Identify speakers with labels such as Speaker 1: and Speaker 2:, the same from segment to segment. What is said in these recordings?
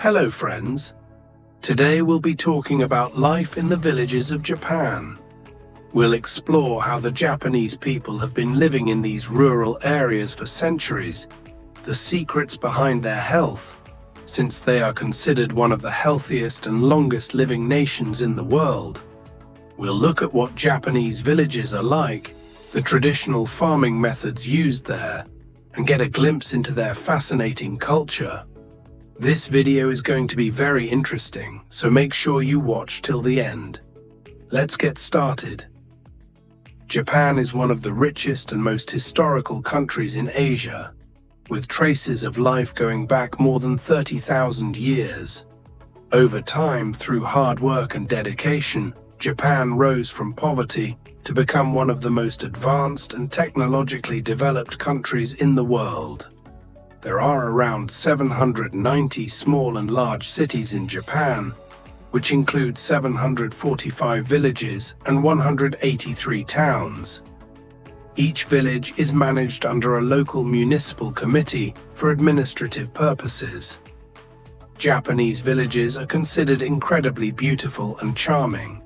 Speaker 1: Hello friends, today we'll be talking about life in the villages of Japan. We'll explore how the Japanese people have been living in these rural areas for centuries, the secrets behind their health, since they are considered one of the healthiest and longest living nations in the world. We'll look at what Japanese villages are like, the traditional farming methods used there, and get a glimpse into their fascinating culture. This video is going to be very interesting, so make sure you watch till the end. Let's get started. Japan is one of the richest and most historical countries in Asia, with traces of life going back more than 30,000 years. Over time, through hard work and dedication, Japan rose from poverty to become one of the most advanced and technologically developed countries in the world. There are around 790 small and large cities in Japan, which include 745 villages and 183 towns. Each village is managed under a local municipal committee for administrative purposes. Japanese villages are considered incredibly beautiful and charming.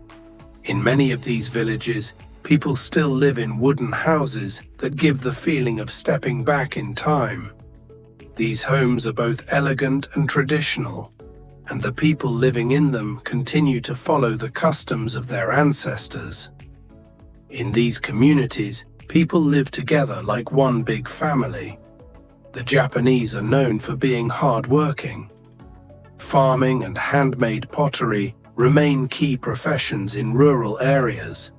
Speaker 1: In many of these villages, people still live in wooden houses that give the feeling of stepping back in time. These homes are both elegant and traditional, and the people living in them continue to follow the customs of their ancestors. In these communities, people live together like one big family. The Japanese are known for being hard-working. Farming and handmade pottery remain key professions in rural areas.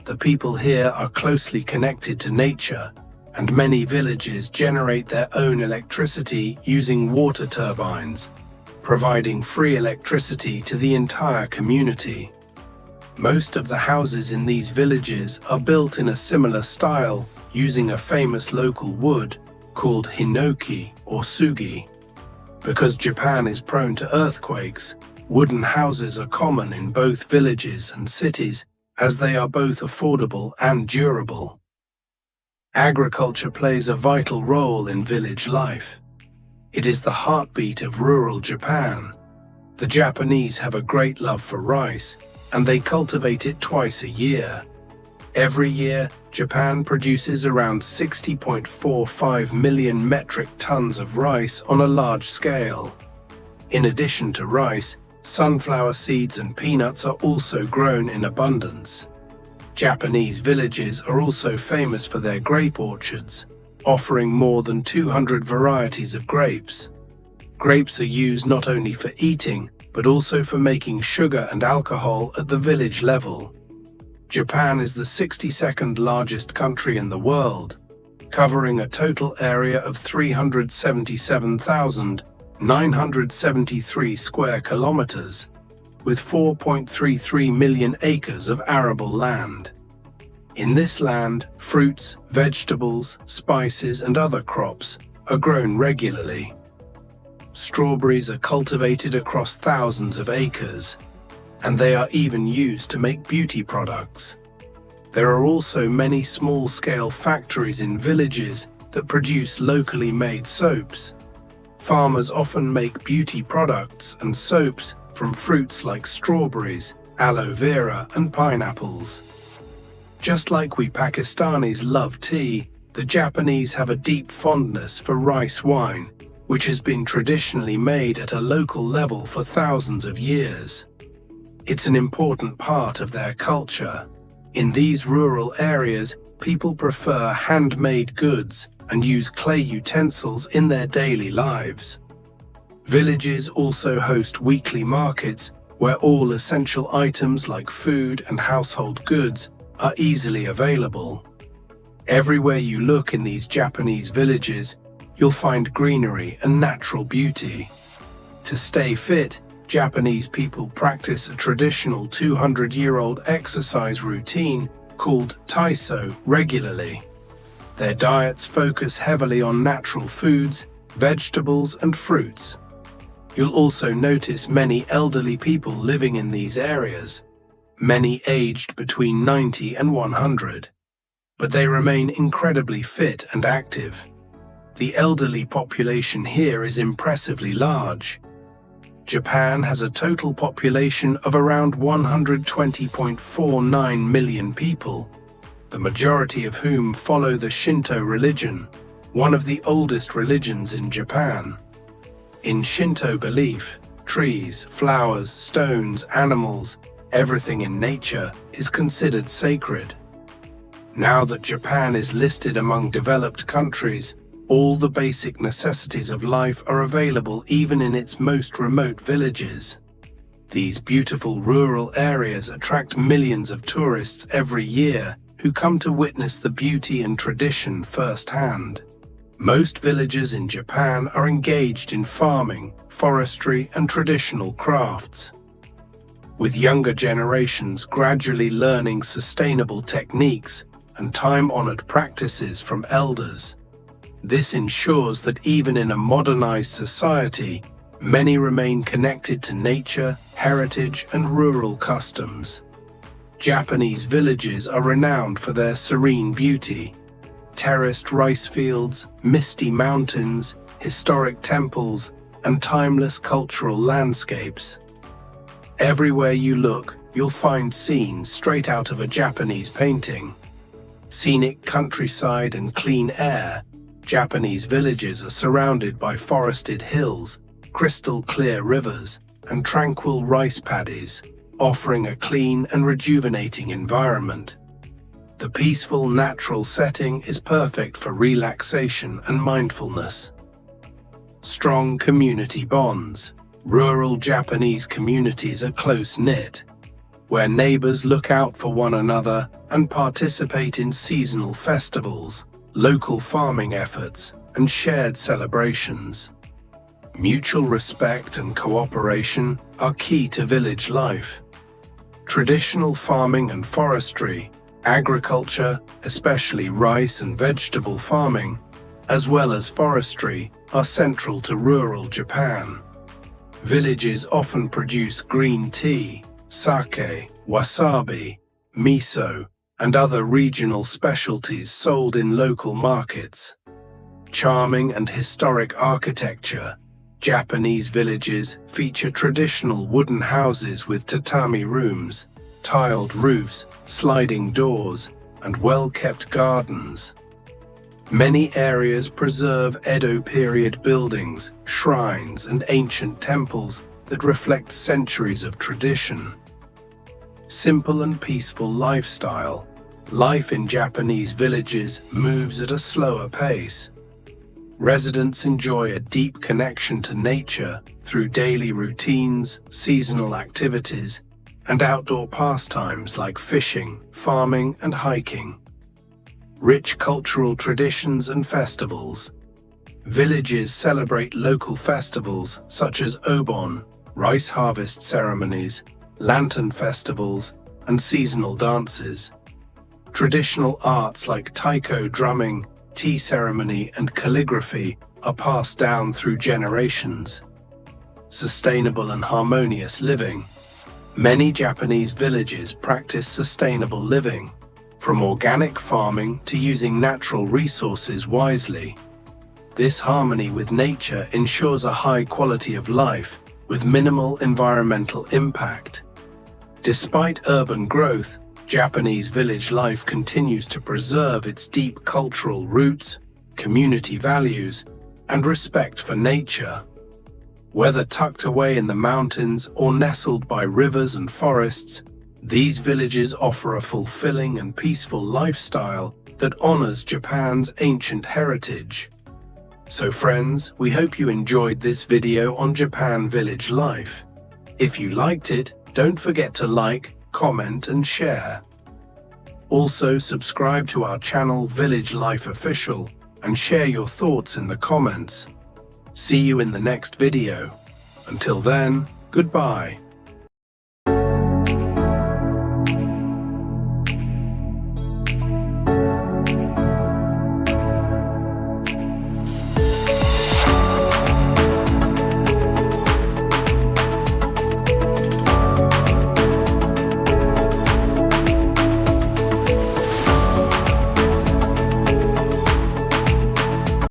Speaker 1: The people here are closely connected to nature, and many villages generate their own electricity using water turbines, providing free electricity to the entire community. Most of the houses in these villages are built in a similar style, using a famous local wood called hinoki or sugi. Because Japan is prone to earthquakes, wooden houses are common in both villages and cities, as they are both affordable and durable. Agriculture plays a vital role in village life. It is the heartbeat of rural Japan. The Japanese have a great love for rice, and they cultivate it twice a year. Every year, Japan produces around 60.45 million metric tons of rice on a large scale. In addition to rice, sunflower seeds and peanuts are also grown in abundance. Japanese villages are also famous for their grape orchards, offering more than 200 varieties of grapes. Grapes are used not only for eating, but also for making sugar and alcohol at the village level. Japan is the 62nd largest country in the world, covering a total area of 377,973 square kilometers, with 4.33 million acres of arable land. In this land, fruits, vegetables, spices, and other crops are grown regularly. Strawberries are cultivated across thousands of acres, and they are even used to make beauty products. There are also many small-scale factories in villages that produce locally made soaps. Farmers often make beauty products and soaps from fruits like strawberries, aloe vera, and pineapples. Just like we Pakistanis love tea, the Japanese have a deep fondness for rice wine, which has been traditionally made at a local level for thousands of years. It's an important part of their culture. In these rural areas, people prefer handmade goods and use clay utensils in their daily lives. Villages also host weekly markets where all essential items like food and household goods are easily available. Everywhere you look in these Japanese villages, you'll find greenery and natural beauty. To stay fit, Japanese people practice a traditional 200-year-old exercise routine called taiso regularly. Their diets focus heavily on natural foods, vegetables, and fruits. You'll also notice many elderly people living in these areas, many aged between 90 and 100. But they remain incredibly fit and active. The elderly population here is impressively large. Japan has a total population of around 120.49 million people, the majority of whom follow the Shinto religion, one of the oldest religions in Japan. In Shinto belief, trees, flowers, stones, animals, everything in nature is considered sacred. Now that Japan is listed among developed countries, all the basic necessities of life are available even in its most remote villages. These beautiful rural areas attract millions of tourists every year who come to witness the beauty and tradition firsthand. Most villagers in Japan are engaged in farming, forestry, and traditional crafts, with younger generations gradually learning sustainable techniques and time-honored practices from elders. This ensures that even in a modernized society, many remain connected to nature, heritage, and rural customs. Japanese villages are renowned for their serene beauty. Terraced rice fields, misty mountains, historic temples, and timeless cultural landscapes. Everywhere you look, you'll find scenes straight out of a Japanese painting. Scenic countryside and clean air, Japanese villages are surrounded by forested hills, crystal-clear rivers, and tranquil rice paddies, offering a clean and rejuvenating environment. The peaceful, natural setting is perfect for relaxation and mindfulness. Strong community bonds. Rural Japanese communities are close-knit, where neighbors look out for one another and participate in seasonal festivals, local farming efforts, and shared celebrations. Mutual respect and cooperation are key to village life. Traditional farming and forestry, agriculture, especially rice and vegetable farming, as well as forestry, are central to rural Japan. Villages often produce green tea, sake, wasabi, miso, and other regional specialties sold in local markets. Charming and historic architecture. Japanese villages feature traditional wooden houses with tatami rooms, tiled roofs, sliding doors, and well-kept gardens. Many areas preserve Edo period buildings, shrines, and ancient temples that reflect centuries of tradition. Simple and peaceful lifestyle. Life in Japanese villages moves at a slower pace. Residents enjoy a deep connection to nature through daily routines, seasonal activities, and outdoor pastimes like fishing, farming, and hiking. Rich cultural traditions and festivals. Villages celebrate local festivals such as Obon, rice harvest ceremonies, lantern festivals, and seasonal dances. Traditional arts like taiko drumming, tea ceremony, and calligraphy are passed down through generations. Sustainable and harmonious living. Many Japanese villages practice sustainable living, from organic farming to using natural resources wisely. This harmony with nature ensures a high quality of life with minimal environmental impact. Despite urban growth, Japanese village life continues to preserve its deep cultural roots, community values, and respect for nature. Whether tucked away in the mountains or nestled by rivers and forests, these villages offer a fulfilling and peaceful lifestyle that honors Japan's ancient heritage. So friends, we hope you enjoyed this video on Japan village life. If you liked it, don't forget to like, comment, and share. Also, subscribe to our channel Village Life Official and share your thoughts in the comments. See you in the next video. Until then, goodbye.